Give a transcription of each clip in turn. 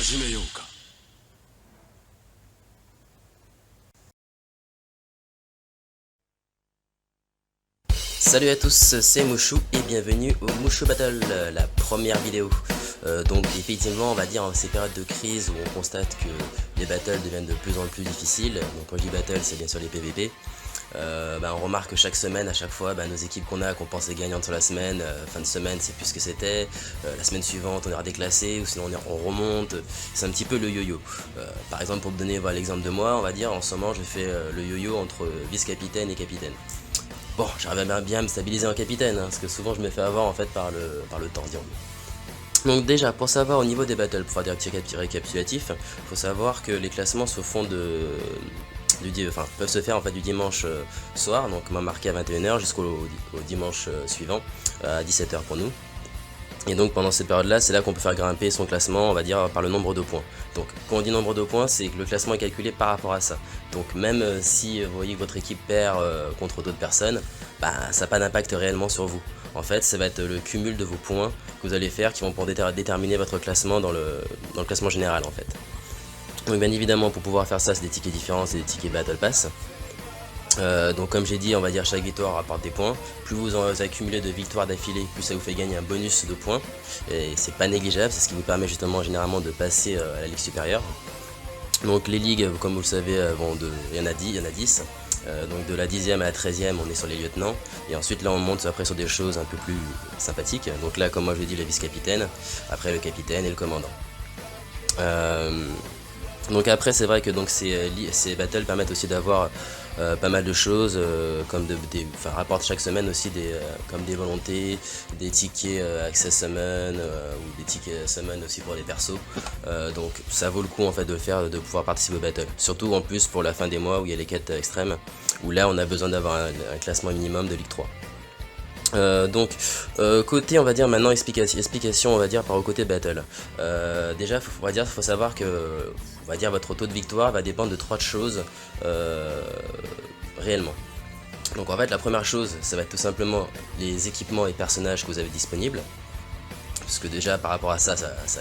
始めようか。Salut à tous, c'est Mouchou et bienvenue au Mouchou Battle, la première vidéo. Donc effectivement on va dire en ces périodes de crise où on constate que les battles deviennent de plus en plus difficiles. Donc quand je dis battle c'est bien sûr les PVP. On remarque que chaque semaine, à chaque fois, nos équipes qu'on pensait gagnantes sur la semaine, fin de semaine c'est plus ce que c'était, la semaine suivante on est redéclassé ou sinon on remonte, c'est un petit peu le yo-yo. Par exemple pour vous donner l'exemple de moi, on va dire en ce moment je fais le yo-yo entre vice-capitaine et capitaine. Bon, j'arrive bien à me stabiliser en capitaine, parce que souvent je me fais avoir en fait par le temps, dirons. Donc déjà, pour savoir au niveau des battles, pour faire des petits récapitulatifs, faut savoir que les classements se font peuvent se faire en fait du dimanche soir, donc marqué à 21 h jusqu'au dimanche suivant, à 17 h pour nous. Et donc pendant cette période là, c'est là qu'on peut faire grimper son classement, on va dire par le nombre de points. Donc quand on dit nombre de points, c'est que le classement est calculé par rapport à ça. Donc même si vous voyez que votre équipe perd contre d'autres personnes, ça n'a pas d'impact réellement sur vous. En fait, ça va être le cumul de vos points que vous allez faire qui vont déterminer votre classement dans le classement général en fait. Donc bien évidemment pour pouvoir faire ça, c'est des tickets différents, c'est des tickets Battle Pass. Donc comme j'ai dit, on va dire chaque victoire rapporte des points. Plus vous accumulez de victoires d'affilée, plus ça vous fait gagner un bonus de points. Et c'est pas négligeable, c'est ce qui vous permet justement généralement de passer à la ligue supérieure. Donc les ligues, comme vous le savez, il y en a 10. Donc de la 10e à la 13e on est sur les lieutenants. Et ensuite là on monte après sur des choses un peu plus sympathiques. Donc là comme moi je l'ai dit, le vice-capitaine, après le capitaine et le commandant. Donc après c'est vrai que donc ces battles permettent aussi d'avoir pas mal de choses rapportent chaque semaine aussi comme des volontés, des tickets access summon ou des tickets summon aussi pour les persos. Donc ça vaut le coup en fait de pouvoir participer au battle. Surtout en plus pour la fin des mois où il y a les quêtes extrêmes, où là on a besoin d'avoir un classement minimum de Ligue 3. Côté on va dire maintenant explication on va dire par au côté battle. Déjà faut savoir que on va dire votre taux de victoire va dépendre de 3 choses réellement. Donc en fait la première chose ça va être tout simplement les équipements et personnages que vous avez disponibles. Parce que déjà par rapport à ça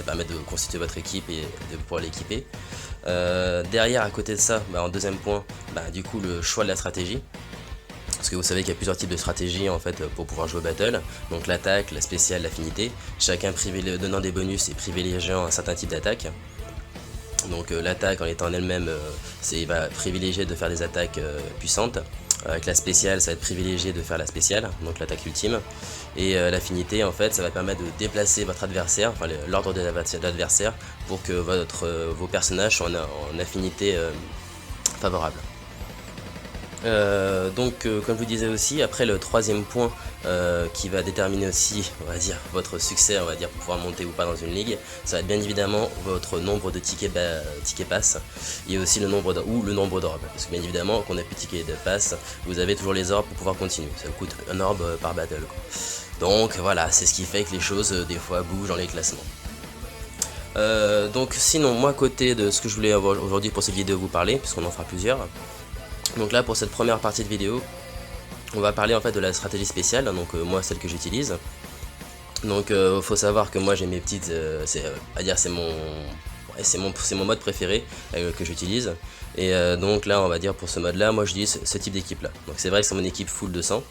permet de constituer votre équipe et de pouvoir l'équiper. Derrière à côté de ça, en deuxième point, du coup le choix de la stratégie. Parce que vous savez qu'il y a plusieurs types de stratégies en fait pour pouvoir jouer au battle. Donc l'attaque, la spéciale, l'affinité. Chacun donnant des bonus et privilégiant un certain type d'attaque. Donc l'attaque en étant en elle-même, il va privilégier de faire des attaques puissantes. Avec la spéciale, ça va être privilégié de faire la spéciale, donc l'attaque ultime. Et l'affinité en fait, ça va permettre de déplacer votre adversaire, enfin l'ordre de l'adversaire, pour que vos personnages soient en affinité favorable. Comme je vous disais aussi, après le troisième point qui va déterminer aussi, on va dire, votre succès, on va dire, pour pouvoir monter ou pas dans une ligue, ça va être bien évidemment votre nombre de tickets pass et aussi le nombre d'orbes. Parce que bien évidemment, quand on n'a plus de tickets de pass, vous avez toujours les orbes pour pouvoir continuer. Ça vous coûte un orbe par battle, quoi. Donc voilà, c'est ce qui fait que les choses des fois bougent dans les classements. Donc sinon, moi côté de ce que je voulais avoir aujourd'hui pour cette vidéo vous parler, puisqu'on en fera plusieurs. Donc là pour cette première partie de vidéo, on va parler en fait de la stratégie spéciale, donc moi celle que j'utilise. Donc faut savoir que moi j'ai mes petites, c'est mon mode préféré que j'utilise. Et donc là on va dire pour ce mode là, moi je dis ce type d'équipe là. Donc c'est vrai que c'est mon équipe full de sang.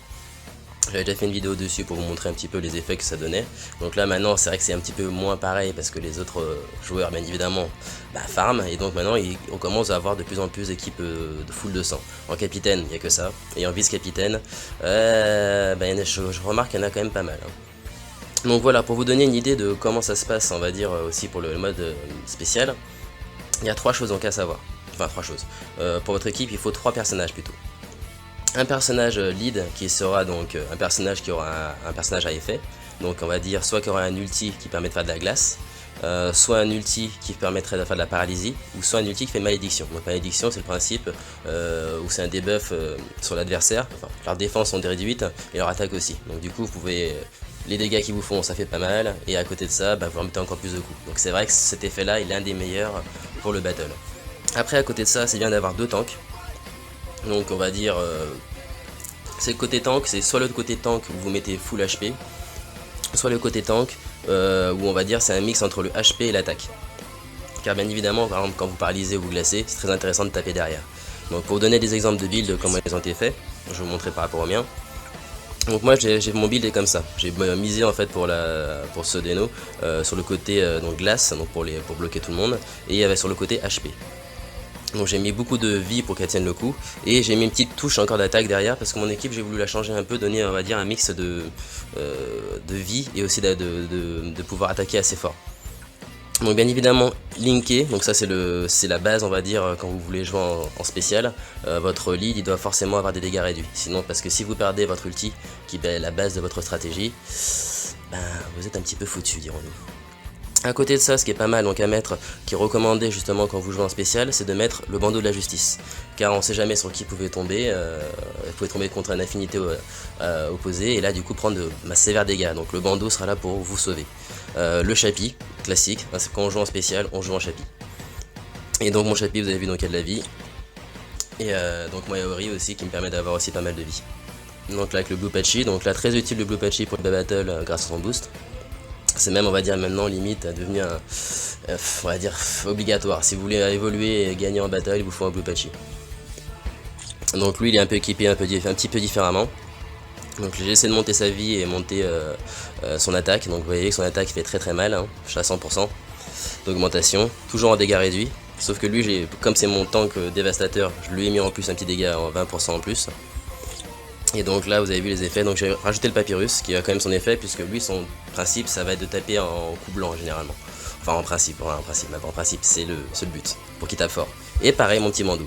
J'avais déjà fait une vidéo dessus pour vous montrer un petit peu les effets que ça donnait. Donc là maintenant c'est vrai que c'est un petit peu moins pareil parce que les autres joueurs bien évidemment farm. Et donc maintenant on commence à avoir de plus en plus d'équipes de full de sang. En capitaine il n'y a que ça. Et en vice-capitaine je remarque qu'il y en a quand même pas mal. Donc voilà, pour vous donner une idée de comment ça se passe, on va dire aussi pour le mode spécial. Il y a 3 choses donc à savoir. Enfin 3 choses. Pour votre équipe il faut 3 personnages plutôt. Un personnage lead qui sera donc un personnage qui aura un personnage à effet. Donc on va dire soit qui aura un ulti qui permet de faire de la glace, soit un ulti qui permettrait de faire de la paralysie, ou soit un ulti qui fait malédiction. Donc malédiction c'est le principe où c'est un debuff sur l'adversaire, enfin leurs défenses sont réduites et leur attaque aussi. Donc du coup vous pouvez, les dégâts qu'ils vous font ça fait pas mal, et à côté de ça vous remettez encore plus de coups. Donc c'est vrai que cet effet là il est un des meilleurs pour le battle. Après à côté de ça c'est bien d'avoir 2 tanks. Donc on va dire c'est le côté tank, c'est soit le côté tank où vous mettez full HP, soit le côté tank où on va dire c'est un mix entre le HP et l'attaque. car bien évidemment, par exemple, quand vous paralysez ou vous glacez, c'est très intéressant de taper derrière. Donc pour vous donner des exemples de builds, comment ils ont été faits, je vais vous montrer par rapport au mien. Donc moi mon build est comme ça, j'ai misé en fait pour ce déno sur le côté donc glace, donc pour bloquer tout le monde, et sur le côté HP. Donc j'ai mis beaucoup de vie pour qu'elle tienne le coup, et j'ai mis une petite touche encore d'attaque derrière parce que mon équipe j'ai voulu la changer un peu, donner on va dire un mix de vie et aussi de pouvoir attaquer assez fort. Donc bien évidemment linké, donc ça c'est la base on va dire quand vous voulez jouer en spécial, votre lead il doit forcément avoir des dégâts réduits, sinon parce que si vous perdez votre ulti qui est la base de votre stratégie, ben vous êtes un petit peu foutu dirons-nous. À côté de ça, ce qui est pas mal donc à mettre, qui est recommandé justement quand vous jouez en spécial, c'est de mettre le bandeau de la justice. Car on sait jamais sur qui vous pouvez tomber, vous pouvez tomber contre une affinité opposée et là du coup prendre de sévères dégâts. Donc le bandeau sera là pour vous sauver. Le chapi, classique, hein, c'est quand on joue en spécial, on joue en chapi. Et donc mon chapi, vous avez vu donc il y a de la vie. Et donc moi Yaori aussi qui me permet d'avoir aussi pas mal de vie. Donc là avec le Blue Patchy, donc là très utile le Blue Patchy pour le battle grâce à son boost. C'est même on va dire maintenant limite à devenir on va dire obligatoire. Si vous voulez évoluer et gagner en battle, il vous faut un Blue Patchy. Donc lui il est un peu équipé un petit peu différemment. Donc j'ai essayé de monter sa vie et monter son attaque. Donc vous voyez que son attaque fait très mal, hein. Je suis à 100% d'augmentation, toujours en dégâts réduits. Sauf que lui comme c'est mon tank dévastateur, je lui ai mis en plus un petit dégât en 20% en plus. Et donc là vous avez vu les effets, donc j'ai rajouté le papyrus qui a quand même son effet puisque lui son principe ça va être de taper en coup blanc généralement. Enfin en principe, c'est le but pour qu'il tape fort. Et pareil mon petit mandou.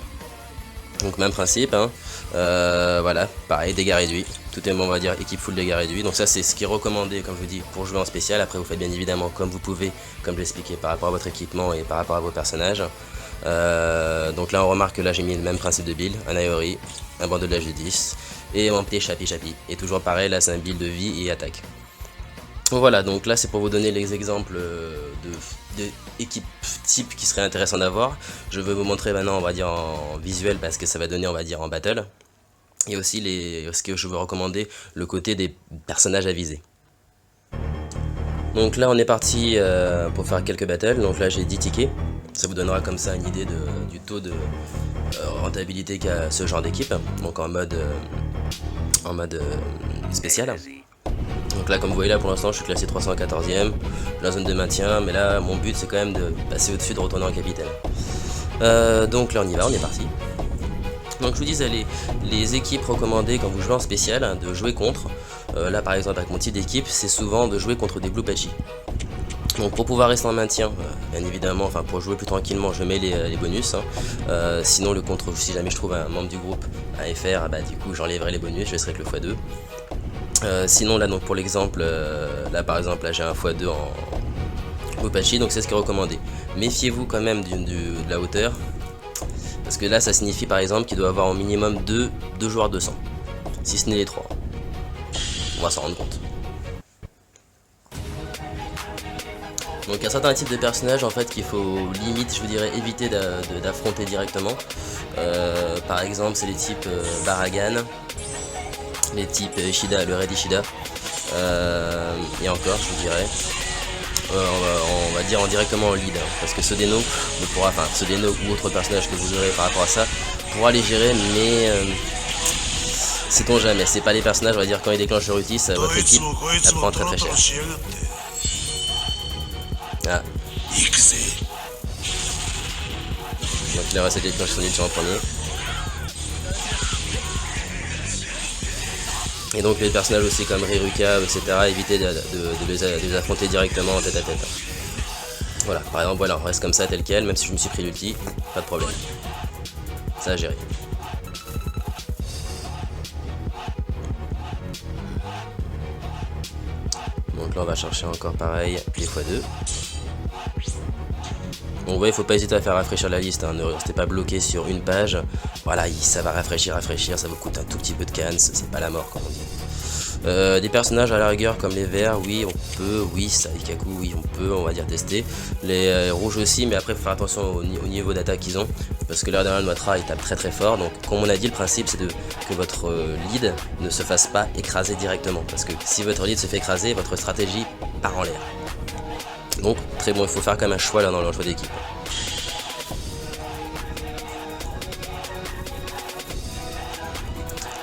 Donc même principe, hein. Voilà, pareil dégâts réduits, tout est bon on va dire équipe full dégâts réduits. Donc ça c'est ce qui est recommandé comme je vous dis pour jouer en spécial, après vous faites bien évidemment comme vous pouvez, comme je l'ai expliqué par rapport à votre équipement et par rapport à vos personnages. Donc là on remarque que là j'ai mis le même principe de build, un Aori, un bandeau de la G10 et mon petit chapi. Et toujours pareil, là c'est un build de vie et attaque. Donc voilà, donc là c'est pour vous donner les exemples de équipes type qui seraient intéressants d'avoir. Je vais vous montrer maintenant on va dire en visuel parce que ça va donner on va dire en battle. Et aussi ce que je veux recommander, le côté des personnages à viser. Donc là on est parti pour faire quelques battles, donc là j'ai 10 tickets. Ça vous donnera comme ça une idée du taux de rentabilité qu'a ce genre d'équipe, donc en mode spécial. Donc là comme vous voyez là pour l'instant je suis classé 314ème, la zone de maintien, mais là mon but c'est quand même de passer au-dessus, de retourner en capitaine. Donc là on y va, on est parti. Donc je vous disais les équipes recommandées quand vous jouez en spécial, hein, de jouer contre, là par exemple avec mon type d'équipe, c'est souvent de jouer contre des Blue Patchy. Donc pour pouvoir rester en maintien, bien évidemment, enfin pour jouer plus tranquillement, je mets les bonus. Hein. Sinon le contre, si jamais je trouve un membre du groupe à FR, bah du coup j'enlèverai les bonus, je laisserai que le x2. Sinon là donc pour l'exemple, là par exemple là j'ai un x2 en Blue Patchy, donc c'est ce qui est recommandé. Méfiez-vous quand même de la hauteur, parce que là ça signifie par exemple qu'il doit avoir au minimum 2 joueurs de 200, si ce n'est les 3. On va s'en rendre compte. Donc il y a certains types de personnages en fait qu'il faut limite, je vous dirais, éviter d'affronter directement. Par exemple c'est les types Baragan, les types Ishida, le Red Ishida, et encore je vous dirais, on va dire directement en lead, hein, parce que ce déno ou autre personnage que vous aurez par rapport à ça pourra les gérer, mais sait-on jamais, c'est pas les personnages, on va dire quand ils déclenchent leur ulti, votre équipe elle prend très cher. Ah. Donc il a resté déclenché son ulti en premier. Et donc les personnages aussi comme Riruka, etc. évitez de les affronter directement en tête à tête. Voilà, par exemple voilà, on reste comme ça tel quel, même si je me suis pris l'ulti, pas de problème. Ça à gérer. Donc là on va chercher encore pareil les x2. Donc ouais, il faut pas hésiter à faire rafraîchir la liste, hein. Ne restez pas bloqué sur une page. Voilà, ça va rafraîchir, ça vous coûte un tout petit peu de canne, c'est pas la mort comme on dit. Des personnages à la rigueur comme les verts, oui on peut, oui ça, Ikaku, oui on peut, on va dire tester. Les rouges aussi, mais après il faut faire attention au niveau d'attaque qu'ils ont, parce que l'air derrière le Matra il tape très fort, donc comme on a dit le principe c'est que votre lead ne se fasse pas écraser directement, parce que si votre lead se fait écraser, votre stratégie part en l'air. Donc très bon, il faut faire quand même un choix là dans le choix d'équipe.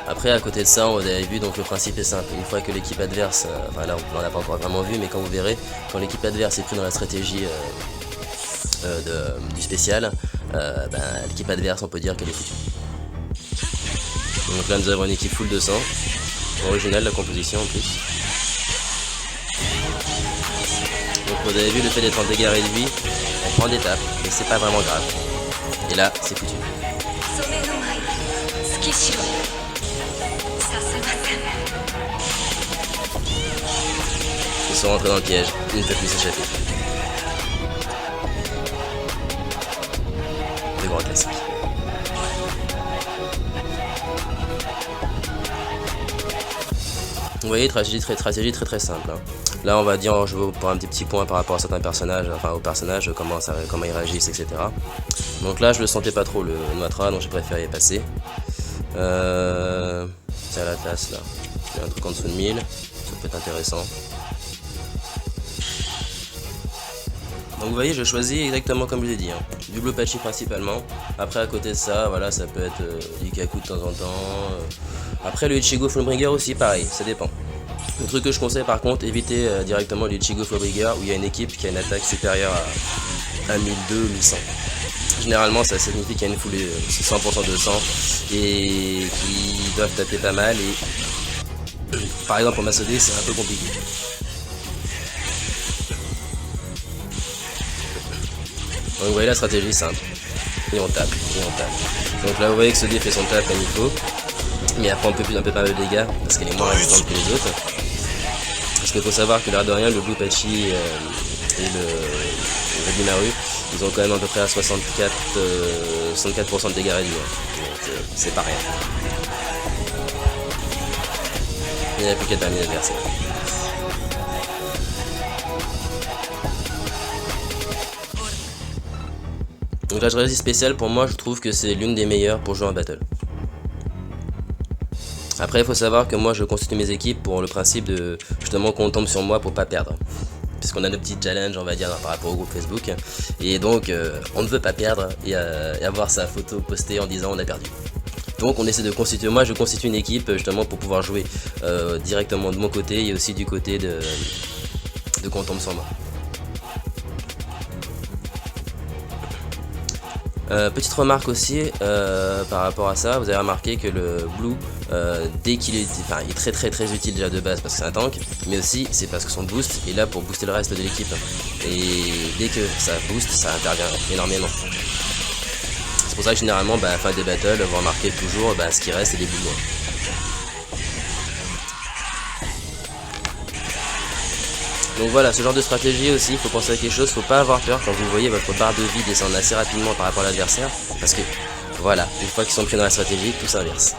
Après, à côté de ça, on avait vu, donc le principe est simple. Une fois que l'équipe adverse, enfin là on l'a pas encore vraiment vu, mais quand vous verrez, quand l'équipe adverse est prise dans la stratégie du spécial, l'équipe adverse, on peut dire qu'elle est foutue. Donc là, nous avons une équipe full de sang, originale la composition en plus. Donc vous avez vu, le fait d'être en dégâts réduits, on prend des tapes, mais c'est pas vraiment grave. Et là, c'est foutu. Ils sont rentrés dans le piège, ils ne peuvent plus s'échapper. Le grand classique. Vous voyez, stratégie très simple. Hein. Là, on va dire, je vais pour un petit point par rapport à certains personnages, enfin aux personnages, comment ils réagissent, etc. Donc là, je le sentais pas trop le Noitra, donc j'ai préféré y passer. C'est à la classe là. Il y a un truc en dessous de 1000, ça peut être intéressant. Donc vous voyez, je choisis exactement comme je l'ai dit, hein. Du Blue Patchy principalement. Après à côté de ça, voilà, ça peut être du Kaku de temps en temps. Après le Ichigo Fullbringer aussi, pareil, ça dépend. Le truc que je conseille par contre, évitez directement le Ichigo Fullbringer où il y a une équipe qui a une attaque supérieure à 1200, 1100. Généralement ça signifie qu'il y a une foulée 100% de sang et qui doivent taper pas mal et par exemple pour m'assauder c'est un peu compliqué. Donc vous voyez la stratégie simple, et on tape, et on tape. Donc là vous voyez que ce dé fait son tap comme il faut, mais après on peut plus un peu pas de dégâts parce qu'elle est moins résistante que les autres. Parce qu'il faut savoir que l'air de rien, le Blue Patchy et le Regimaru, ils ont quand même à peu près à 64% de dégâts réduits. Donc c'est pas rien. Il n'y a plus qu'à terminer l'adversaire. Donc la stratégie spéciale pour moi je trouve que c'est l'une des meilleures pour jouer en battle. Après il faut savoir que moi je constitue mes équipes pour le principe de justement qu'on tombe sur moi pour pas perdre. Puisqu'on a nos petits challenges on va dire par rapport au groupe Facebook. Et donc on ne veut pas perdre et avoir sa photo postée en disant on a perdu. Donc on essaie de constituer, moi je constitue une équipe justement pour pouvoir jouer directement de mon côté et aussi du côté de qu'on tombe sur moi. Petite remarque aussi par rapport à ça, vous avez remarqué que le Blue, dès qu'il est, enfin, il est très utile déjà de base parce que c'est un tank, mais aussi c'est parce que son boost est là pour booster le reste de l'équipe. Et dès que ça booste, ça intervient énormément. C'est pour ça que généralement, à la fin des battles, vous remarquez toujours ce qui reste c'est des boules. Donc voilà, ce genre de stratégie aussi, il faut penser à quelque chose, faut pas avoir peur quand vous voyez votre barre de vie descendre assez rapidement par rapport à l'adversaire, parce que voilà, une fois qu'ils sont pris dans la stratégie, tout s'inverse.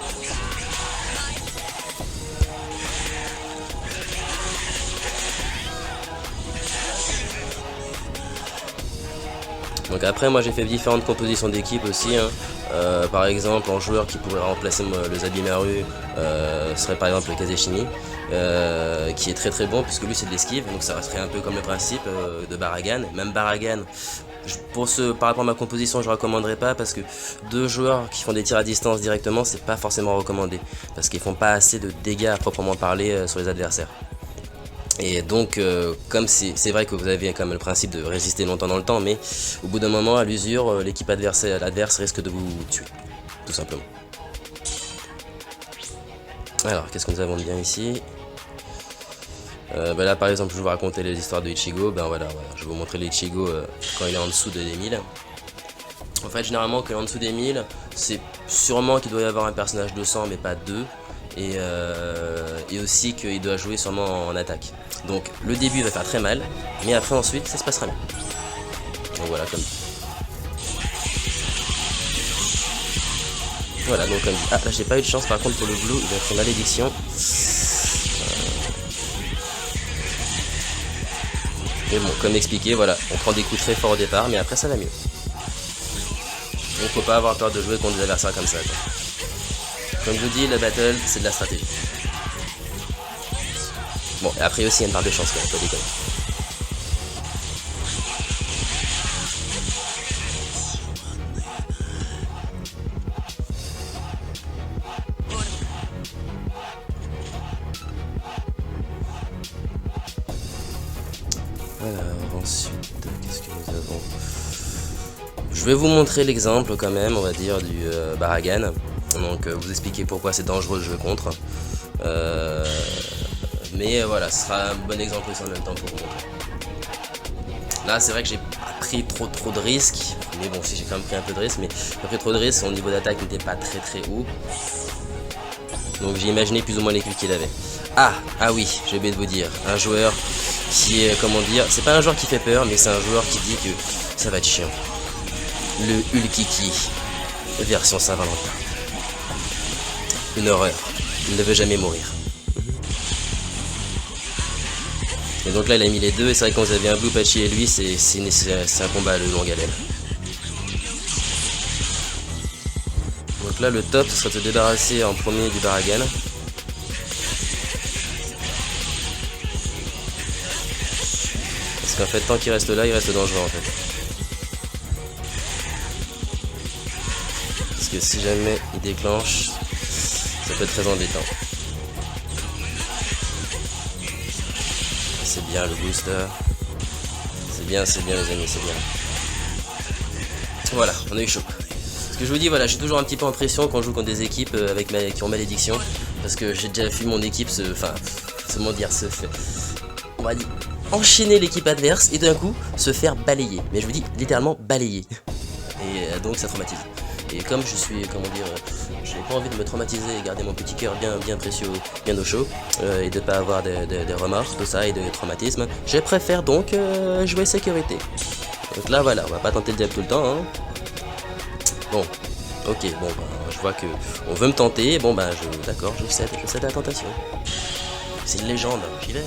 Donc après moi j'ai fait différentes compositions d'équipe aussi, hein. Par exemple en joueur qui pourrait remplacer le Zabimaru serait par exemple le Kazeshini, qui est très bon puisque lui c'est de l'esquive, donc ça resterait un peu comme le principe de Baragan. Même Baragan, par rapport à ma composition je ne recommanderais pas parce que deux joueurs qui font des tirs à distance directement c'est pas forcément recommandé parce qu'ils font pas assez de dégâts à proprement parler sur les adversaires. Et donc comme c'est vrai que vous avez quand même le principe de résister longtemps dans le temps, mais au bout d'un moment à l'usure l'équipe adverse risque de vous tuer, tout simplement. Alors qu'est-ce que nous avons de bien ici? Là par exemple je vais vous raconter les histoires de Ichigo, voilà, je vais vous montrer l'Ichigo quand il est en dessous des 1000. En fait généralement quand il est en dessous des 1000, c'est sûrement qu'il doit y avoir un personnage de sang mais pas deux. Et aussi qu'il doit jouer sûrement en attaque. Donc le début va faire très mal, mais après ensuite ça se passera bien. Donc voilà comme dit. Voilà donc comme dit. Ah là j'ai pas eu de chance par contre pour le blue, il va être une malédiction. Mais bon comme expliqué voilà, on prend des coups très forts au départ mais après ça va mieux. Donc faut pas avoir peur de jouer contre des adversaires comme ça quoi. Comme je vous dis, la battle, c'est de la stratégie. Bon, et après aussi, il y a une part de chance quand même, pas déconner. Alors ensuite, qu'est-ce que nous avons? Je vais vous montrer l'exemple quand même, on va dire, du Baragan. Donc vous expliquer pourquoi c'est dangereux de jouer contre. Mais voilà, ce sera un bon exemple aussi en même temps pour vous montrer. Là c'est vrai que j'ai pas pris trop de risques. Mais bon, si j'ai quand même pris un peu de risques, mais j'ai pris trop de risques, son niveau d'attaque n'était pas très haut. Donc j'ai imaginé plus ou moins les kills qu'il avait. Ah oui, j'ai oublié de vous dire, un joueur qui est, comment dire, c'est pas un joueur qui fait peur, mais c'est un joueur qui dit que ça va être chiant. Le Ulkiki, version Saint-Valentin. Une horreur, il ne veut jamais mourir. Et donc là il a mis les deux, et c'est vrai que quand vous avez un Blue Patchy et lui, c'est un combat de longue haleine. Donc là le top ce serait de se débarrasser en premier du Baragan. Parce qu'en fait tant qu'il reste là, il reste dangereux en fait. Parce que si jamais il déclenche, ça peut être très embêtant. C'est bien le booster. C'est bien les amis, c'est bien. Voilà, on a eu chaud. Ce que je vous dis, voilà, je suis toujours un petit peu en pression quand je joue contre des équipes qui ont malédiction. Parce que j'ai déjà vu mon équipe on va dire, enchaîner l'équipe adverse et d'un coup se faire balayer. Mais je vous dis littéralement balayer. Et donc ça traumatise. Et comme je suis, comment dire, j'ai pas envie de me traumatiser et garder mon petit cœur bien précieux, bien au chaud, et de pas avoir des remords, tout ça, et de traumatisme, je préfère donc jouer sécurité. Donc là voilà, on va pas tenter le diable tout le temps, hein. Bon, ok, bon bah, je vois que on veut me tenter, bon bah d'accord, je cède à la tentation. C'est une légende, j'y vais.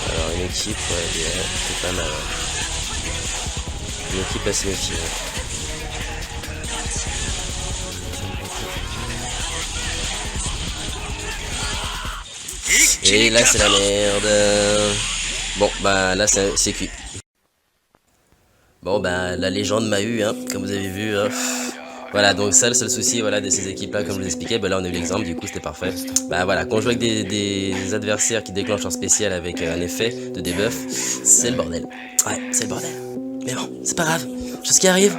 Alors une équipe, ouais, c'est pas mal. Une équipe assez méfiée. Et là c'est la merde. Bon bah là c'est cuit. Bon bah la légende m'a eu, hein, comme vous avez vu. Hein. Voilà, donc ça le seul souci, voilà, de ces équipes là, comme je vous expliquais, bah là on a eu l'exemple, du coup c'était parfait. Bah voilà, quand on joue avec des adversaires qui déclenchent leur spécial avec un effet de debuff, c'est le bordel. Ouais, c'est le bordel. Mais bon, c'est pas grave, chose qui arrive.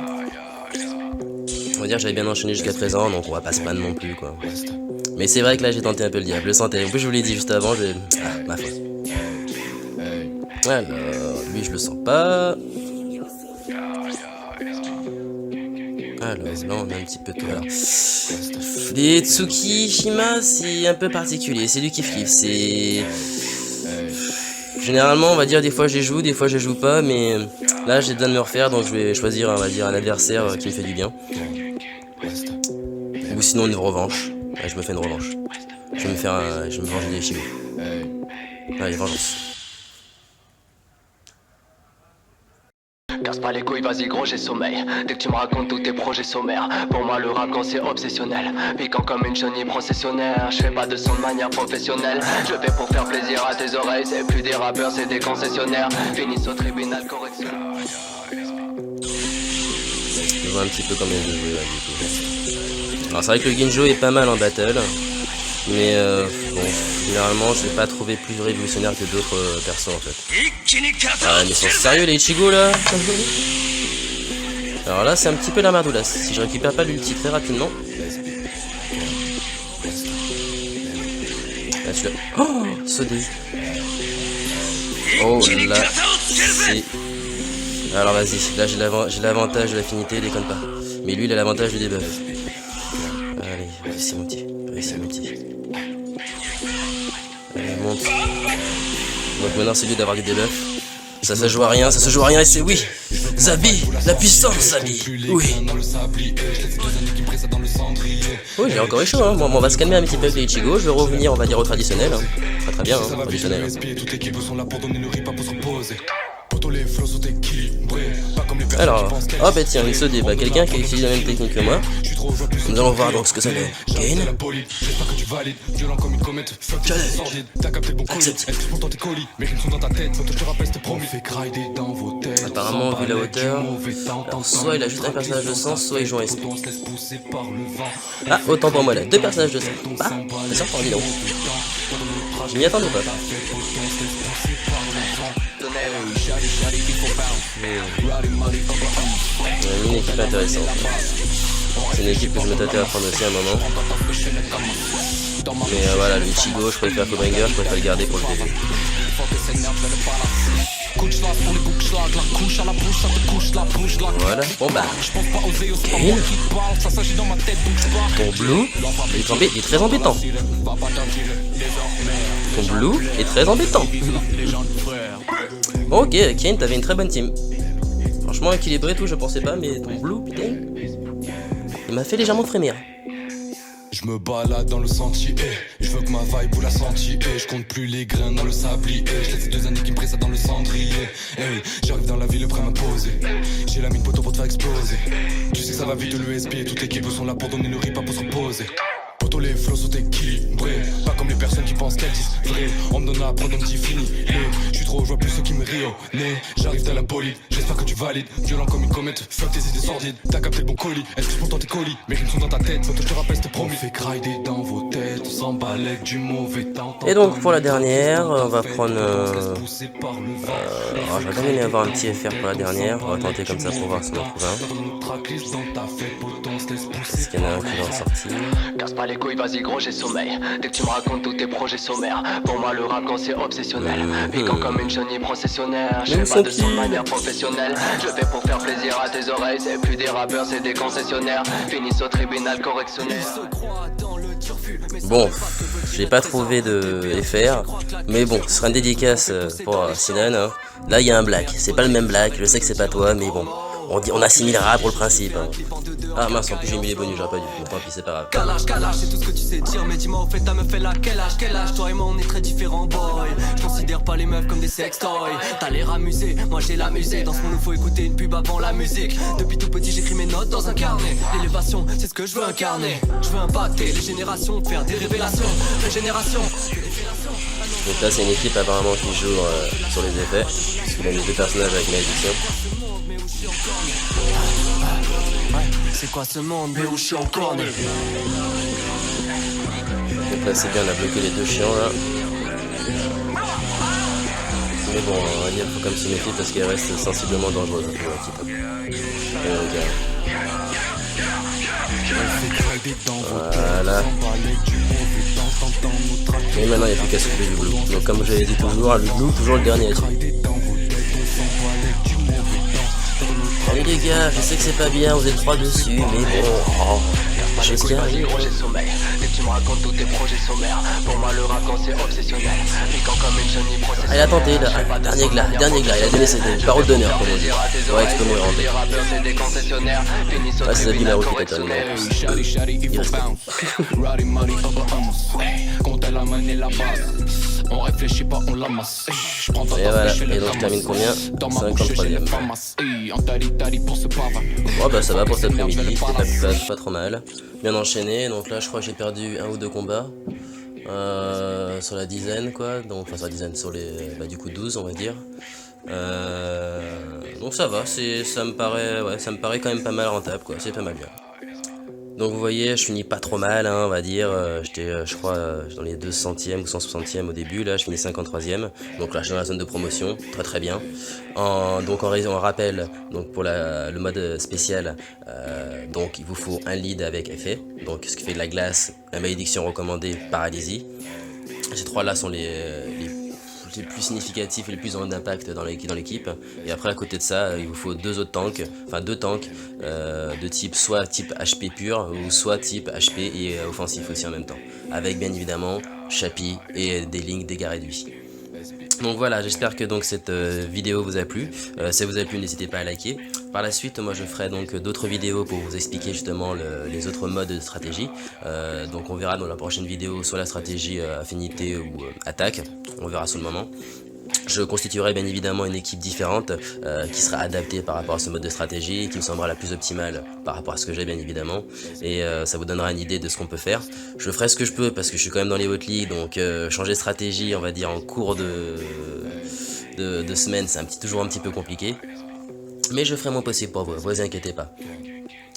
On va dire que j'avais bien enchaîné jusqu'à présent, donc on va pas se plaindre non plus quoi. Mais c'est vrai que là j'ai tenté un peu le diable, je le sentais. En plus je vous l'ai dit juste avant, ma faute. Alors, lui je le sens pas. Alors là on a un petit peu tout. Alors, les Tsukishima c'est un peu particulier, c'est du kiff-kiff, c'est... Généralement on va dire des fois je les joue, des fois je les joue pas, mais là j'ai besoin de me refaire, donc je vais choisir, on va dire, un adversaire qui me fait du bien. Ou sinon une revanche, ouais, je me fais une revanche. Je vais me venger des Ichigo. Allez, vengeance. Casse pas les couilles, vas-y gros j'ai sommeil. Dès que tu me racontes tous tes projets sommaires, pour moi le rap c'est obsessionnel. Piquant comme une chenille processionnaire. Je fais pas de son de manière professionnelle. Je fais pour faire plaisir à tes oreilles. C'est plus des rappeurs, c'est des concessionnaires. Finissent au tribunal correction. Je vois un petit peu combien je joue là du coup. Alors c'est vrai que le Ginjo est pas mal en battle. Mais bon, généralement je l'ai pas trouvé plus révolutionnaire que d'autres persos en fait. Ah mais ils sont sérieux les Ichigo là. Alors là c'est un petit peu la merdoulas. Si je récupère pas l'ulti très rapidement. Là tu l'as. Oh Sodé. Oh là c'est... Alors vas-y, là j'ai l'avantage de l'affinité, déconne pas. Mais lui il a l'avantage du debuff. Allez, c'est mon petit. Allez, monte. Donc maintenant c'est lui d'avoir des debuffs. Ça se joue à rien, et c'est oui. Zabi, la puissance Zabi. Oui. Oui, j'ai encore eu chaud, hein. Bon, on va se calmer un petit peu avec les Ichigo. Je vais revenir, on va dire, au traditionnel. Hein. Très bien, hein, traditionnel. Alors, oh bah tiens, il se débat quelqu'un qui a utilisé la même technique que moi. Nous allons voir donc ce que ça donne. Kane. Accepte. Apparemment, vu la hauteur, alors, soit il a juste un personnage de sang, soit il joue un SP. Ah, autant pour moi là, 2 personnages de sang. Bah, ça sort fort, dis donc. Je m'y attendais pas. Une équipe intéressante. C'est une équipe que je me tâtais à prendre aussi à un moment. Mais voilà, le Ichigo, je préfère Fullbringer, je préfère le garder pour le PV. Voilà, bon bah, Kane. Ton Blue, il est très embêtant. Ton Blue est très embêtant. Ok, Kane, t'avais une très bonne team. Franchement équilibré tout, je pensais pas, mais ton Blue, putain, il m'a fait légèrement frémir. Je me balade dans le sentier, je veux que ma vibe vous la sentiez, je compte plus les grains dans le sablier, je laisse ces 2 années qui me précèdent dans le cendrier, j'arrive dans la ville prêt à m'imposer, j'ai la mine poteau pour te faire exploser, tu sais que ça va vite l'USP, toutes les équipes sont là pour donner le rip, pas pour se reposer. Poto les flows sont équilibrés, pas comme les personnes qui pensent qu'elles disent vrai. On me donne à prendre, on me dit fini. Je suis trop, je vois plus ceux qui me rient au nez. J'arrive dans la bolide, j'espère que tu valides. Violent comme une comète, fuck tes idées sordides. T'as capté le bon colis, est-ce que je pourtant tes colis? Mes rimes sont dans ta tête, faut que je te rappelle, c'était promis. Fait grinder dans vos têtes, on s'emballe avec du mauvais temps. Et donc pour la dernière, on va prendre... j'aurais bien aimé avoir un petit FR pour la dernière. On va tenter comme ça pour voir si on en trouve un. Est-ce qu'il y en a un qui va en sortir? Casse pas les couilles, vas-y gros, j'ai sommeil. Dès que tu me racontes tous tes projets sommaires, pour moi le rap c'est obsessionnel. Piquant comme une chenille processionnaire, je fais pas de son de manière professionnelle. Je fais pour faire plaisir à tes oreilles, c'est plus des rappeurs, c'est des concessionnaires. Finissent au tribunal correctionnel. Bon, j'ai pas trouvé de FR, mais bon, ce sera une dédicace pour Sinan. Hein. Là il y a un black, c'est pas le même black, je sais que c'est pas toi, mais bon. On assimilera pour le principe. Hein. Ah mince, en plus j'ai mis les bonus, j'aurais pas dû. Tant pis, c'est pas grave. Calage, c'est tout ce que tu sais dire. Mais dis-moi, au fait, ta meuf, elle a quel âge? Toi et moi, on est très différents, boy. Je considère pas les meufs comme des sextoys. T'as l'air amusé, moi j'ai l'amusé. Dans ce monde, faut écouter une pub avant la musique. Depuis tout petit, j'écris mes notes dans un carnet. L'élévation, c'est ce que je veux incarner. Je veux impacter les générations, faire des révélations. Régénération. Donc là, c'est une équipe apparemment qui joue sur les effets. Parce qu'il a mis 2 personnages avec malédiction. C'est quoi ce monde, mais où je suis encore né? Donc là c'est bien, on a bloqué les 2 chiants là. Mais bon, on va dire qu'il faut quand même se méfier parce qu'elle reste sensiblement dangereuse pour l'équipe. Voilà. Et maintenant il n'y a plus qu'à souffler du blue. Donc comme j'avais dit toujours, le blue toujours le dernier à tuer. Allez les gars, je sais que c'est pas bien, vous êtes 3 dessus, mais bon, je sais Vas-y gros, j'ai sommeil. Dès que tu me racontes tous tes projets sommaires, pour moi le rap c'est obsessionnel. Piquant comme une chenille processionnaire. Elle a tenté là, dernier glas, il a donné ses paroles d'honneur comme on dit. Ouais, tu peux me rendre. Ah, c'est Zabi Naru qui t'a terminé. Il reste on réfléchit pas, on l'amasse. Et voilà, et donc je termine combien? 53ème. Oh bah ça va pour cet après-midi, c'était pas trop mal. Bien enchaîné, donc là je crois que j'ai perdu 1 ou 2 combats. Sur la dizaine quoi, donc enfin sur la dizaine, sur les du coup 12 on va dire. Donc ça va, ça me paraît quand même pas mal rentable quoi, c'est pas mal bien. Donc vous voyez, je finis pas trop mal, hein, on va dire, j'étais je crois dans les 200e ou 160e au début, là je finis 53e, donc là je suis dans la zone de promotion, très bien. Donc en rappel, donc pour le mode spécial, donc il vous faut un lead avec effet, donc ce qui fait de la glace, la malédiction recommandée, paralysie. Ces 3 là sont les plus significatifs et les plus d'impact dans l'équipe. Et après à côté de ça il vous faut 2 tanks de type soit type HP pur ou soit type HP et offensif aussi en même temps, avec bien évidemment Chapi et des lignes dégâts réduits. Donc voilà, j'espère que donc cette vidéo vous a plu. Si elle vous a plu, n'hésitez pas à liker. Par la suite, moi je ferai donc d'autres vidéos pour vous expliquer justement les autres modes de stratégie. Donc on verra dans la prochaine vidéo soit la stratégie affinité ou attaque, on verra sur le moment. Je constituerai bien évidemment une équipe différente qui sera adaptée par rapport à ce mode de stratégie, qui me semblera la plus optimale par rapport à ce que j'ai bien évidemment, et ça vous donnera une idée de ce qu'on peut faire. Je ferai ce que je peux parce que je suis quand même dans les hautes ligues, donc changer de stratégie on va dire en cours de semaine c'est toujours un petit peu compliqué, mais je ferai mon possible pour vous inquiétez pas.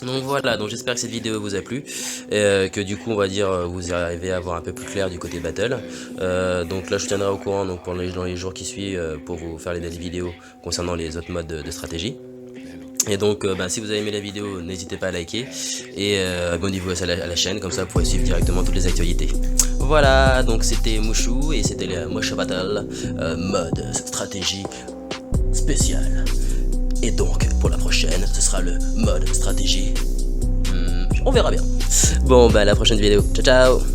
Donc voilà, donc j'espère que cette vidéo vous a plu, que du coup on va dire vous arrivez à voir un peu plus clair du côté battle. Donc là je vous tiendrai au courant donc dans les jours qui suivent pour vous faire les vidéos concernant les autres modes de stratégie. Et donc si vous avez aimé la vidéo, n'hésitez pas à liker et abonnez-vous à la chaîne, comme ça vous pourrez suivre directement toutes les actualités. Voilà, donc c'était Mouchou et c'était le Musho Battle mode stratégie spécial. Et donc pour la prochaine ce sera le mode stratégie, on verra bien. Bon bah à la prochaine vidéo, ciao ciao.